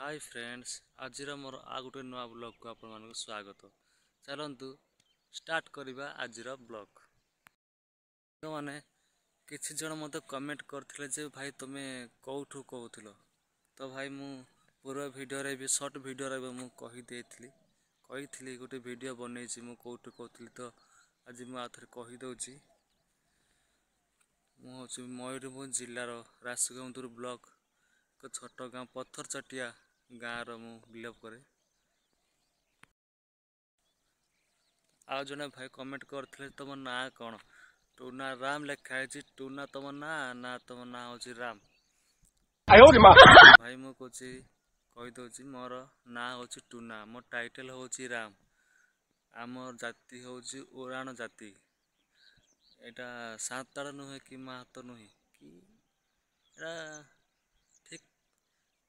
Hi friends आज मोर आ गोटे नुआ ब्लॉग को आपण मानक स्वागत। चलतु स्टार्ट करवा आज ब्लॉग। मैंने किसी जन मत कमेंट करते जे भाई तुम्हें कौठू कहूल तो भाई मु पूरा वीडियो रे भी शॉर्ट वीडियो रे मु कही गोटे वीडियो बन कौठू कहूली तो आज मुझे कहीदे मुझे मयूरभंज जिलार राशुगंदुर ब्लॉक एक छोट गाँव पत्थर चटिया गाँव रु बिलव करे। आज जने भाई कमेंट करते तुम ना कौन टूना राम लिखाई टूना तुम ना तुम ना हूँ राम। भाई मु कहीदे मोर ना हूँ टूना मो टाइटल हूँ राम। आम जाति हूँ ओराण जाति। यहाँ सान्ताड़ नुहे कि महतो नुहे कि ठीक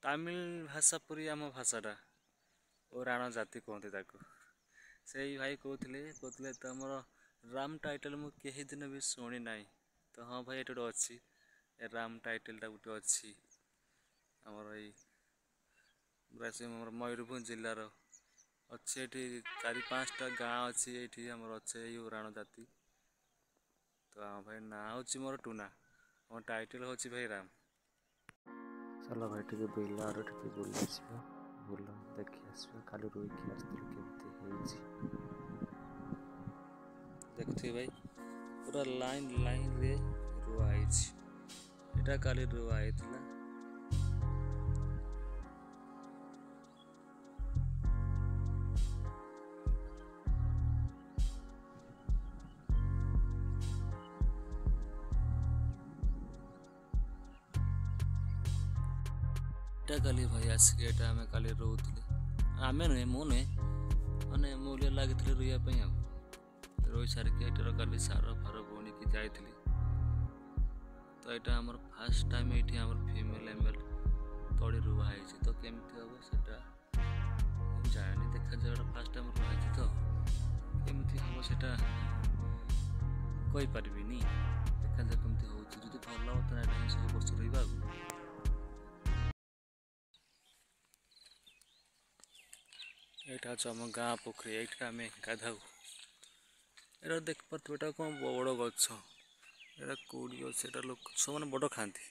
तमिल भाषा पूरी आम भाषाटा ओराण जाति कहते से भाई कहते तुमर राम टाइटल मु कहीं दिन भी शुणी ना। तो हाँ भाई ये अच्छी राम टाइटलटा गोटे अच्छी आमर ये मयूरभंज जिलार अच्छे ये 4-5टा गाँव अच्छी ये आमर अच्छे ओराण जाति। तो हाँ भाई ना हूँ मोर टूना मोर टाइटल हूँ भाई राम। चलो भाई टे बिल टे बुली बुल देखी आस काली रोईकी आसती देखते भाई पूरा लाइन लाइन रे रुआई एटा काली रुआई थला। काली भाई आसिक एटा आमे काली रोउतले आमे नुहे मु नुहे माने मूल्य लगी रुइयापी रोई सारिक एटार काली सार फार बुणी की जाइली। तो यहाँ आमर फास्ट टाइम ये फीमेल एमेल तड़ी रुआई तो केमती हम से जाए देखा जाए फास्ट टाइम रुआई तो केमती हम से कहीपरि देखा जाए कमी हो भल हो तो सब वर्ष रहा। यहाँ आम गाँ पोखरी ये आम गाधाऊ ये देख पारे यहाँ कौन बड़ गच एटा कौड़ी अच्छे लोक सब मैंने बड़ खाती।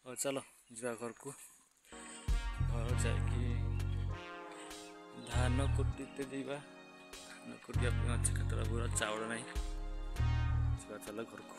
और चलो जा घर को घर जा धान कुटीते जावा धान कुटिया अच्छे केतरा पूरा चाउल ना चल घर को।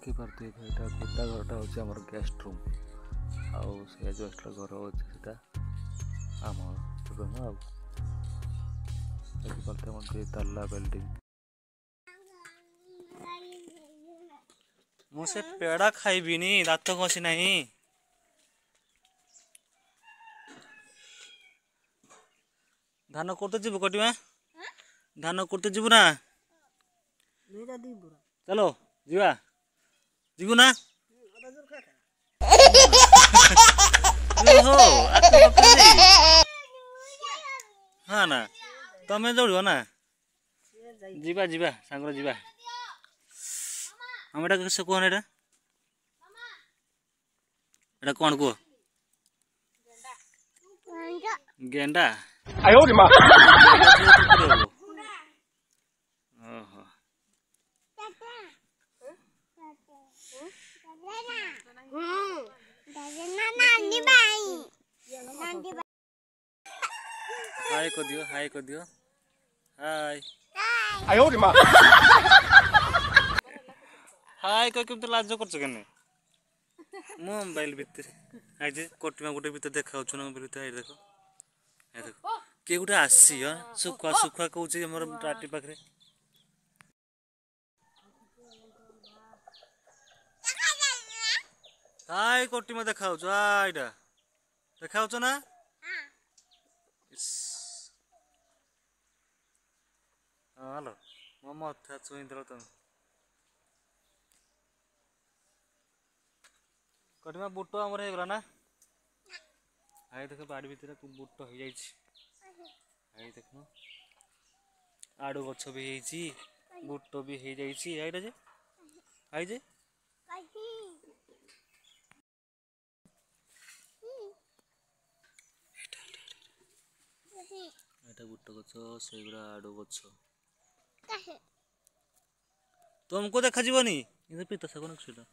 देखिपे भाई गोटा घरटा हूँ आम गेस्ट रूम आउ से एजबेस्ट घर होता आम रूम आ देखिपे ताला बिल्डिंग मुझे पेड़ा खाइबिनी दात घसी ना धान करते जीव कटिमा धान करते जीव ना चलो जीवा जीवु ना हाँ ना तमें जोड़ ना जीवा जीवा सांग जीवा हम किस कौन एटा एटा कौन कह गेंडा हाय को दियो हाय को दियो हाय हाय को केमते लाज करछ केने मोबाइल भितर आज कोटिमा गोटे भितर देखा ना मोबाइल भितर देखो किए गोटे आसी सुखुआ सुखुआ कौच मोर टाटी पाखे हाय कोटी में देखा एटा देखा ना हेलो मो मथा छुई दल तुम कोटी में बुट आमर हो गला ना हाय देख बाड़ी भितर बुट हो जाए देख आड़ू गछ भी बुट भी हो जाए जे आई जे এটা বুট গছ সেগুলা আড়ু গছ तुमको देखा जीवनी इधर पिता सगन सेटा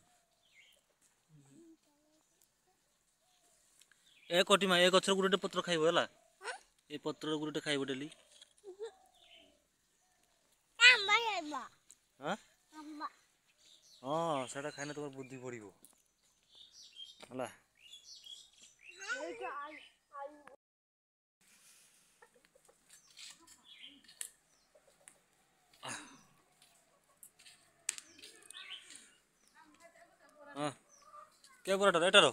ए कोटी मा ए गछर गुटे पत्र खाइबो हला ए पत्र गुटे खाइबो डेली आम्बा खाइबो हां आम्बा हां सेटा खाइना तोर बुद्धि पड़िबो हला हां क्या बराटा एटारो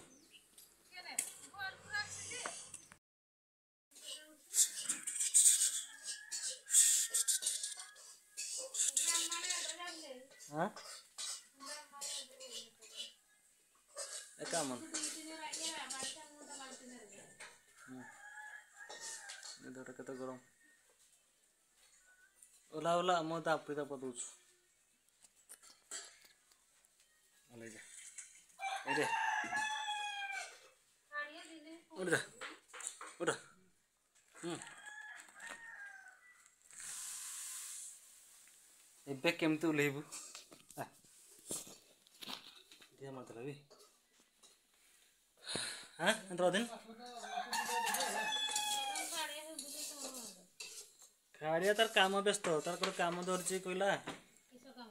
हां एकामन इधर कत गरम ओला ओला म त आपरिता पदुछ ओले जा एरे उड़ जा उड़ एबे केमती उलेबु दिया मतलब भी हाँ अंतर दिन खाड़िया तार काम व्यस्त तार कोन काम धरछि कहला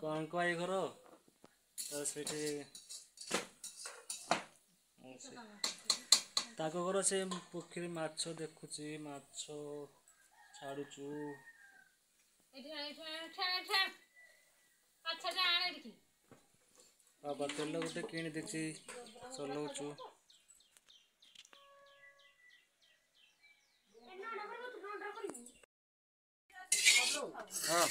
कौन को आई घर तो सेठी ताको घर से पोखरी माछ देखुछि माछ छाड़ुछु बाबा तेल गोटे किणी देछि चलौछु हाँ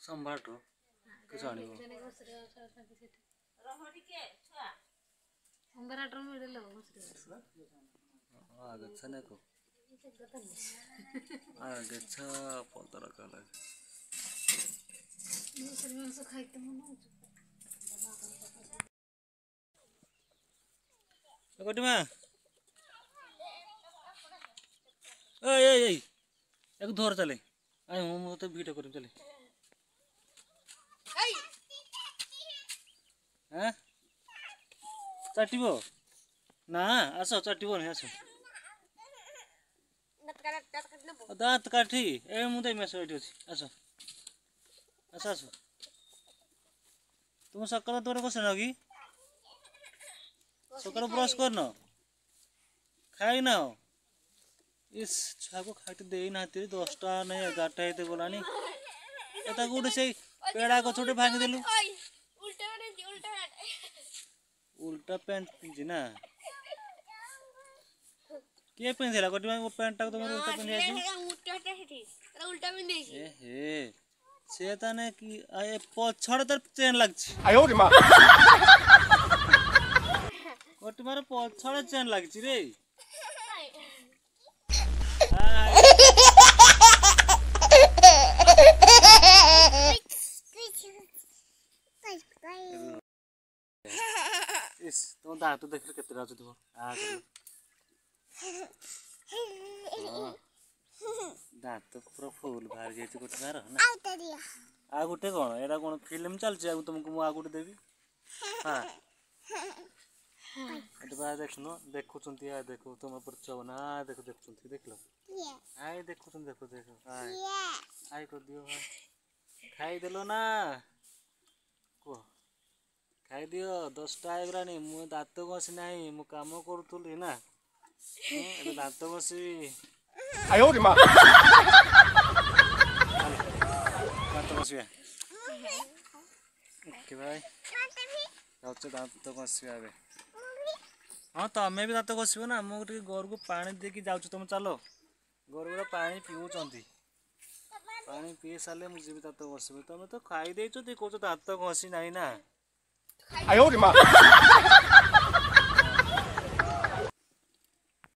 संभाट किस आनिबो आगे छने को आगे छ पतर कला कोटिमा ए एक धर चले आय हम तो वीडियो कर चले हैं चाटिबो ना आसो चाटिबो नहीं आसो दांत काठी ए मुदे में सोइठी अछि आसो आसो आसो तुम सकाळ तोरे बसना की सकाळ ब्रश करन खाई ना इस छाको खाइते देई नाती 10टा नहीं 11टा हेते बोलानी एता गुड से पेड़ा को छोटे भांग देलु उल्टा पैंट पिंजी ना के पिंधेला कोटी वो पैंट टाक तुम उल्टा पिंधे आछि उल्टा पिंधे छी ए हे से ताने की ए पछड़ तर चेन लागछि आयो रे मां कोटी मारे पछड़ चेन लागछि रे इस तो दांत देख केते राज तुम आ दांत पूरा फुल बाहर जाई गोटे बार ना आ गोटे कोन एडा कोन फिल्म चलछि आ तुमको मु आ गोटे देबी हां ଏଠି ବା ଦେଖୁନ ଦେଖୁଛନ୍ତି ଦେଖୁ ତୁମ ଉପରେ ଚବ ନା ଦେଖୁ ଦେଖୁଛନ୍ତି ଦେଖିଲ ଆଇ ଦେଖୁଛନ୍ତି ଦେଖୁ ଦେଖୁ ଆଇ କରିଦିଅ ଖାଇଦେଲ ନା କୁହ ଖାଇଦିଅ 10ଟା ହେଇଗଲାଣି ମୁଁ ଦାନ୍ତ ଘଷି ନାହିଁ ମୁଁ କାମ କରୁଥିଲି ନା ଏବେ ଦାନ୍ତ ଘଷିବି ଦାନ୍ତ ଘଷିବା ଓକେ ଭାଇ ଯାଉଛ ଦାନ୍ତ ଘଷିବା ଏବେ हाँ तमें भी दात घसब ना मुझे गोर को पानी देकी जाऊँ तुम चलो गोर गुरा पानी पीऊँच पानी पी सारे मुझे भी दात घसब तुम तो खाई कौच दात घसी ना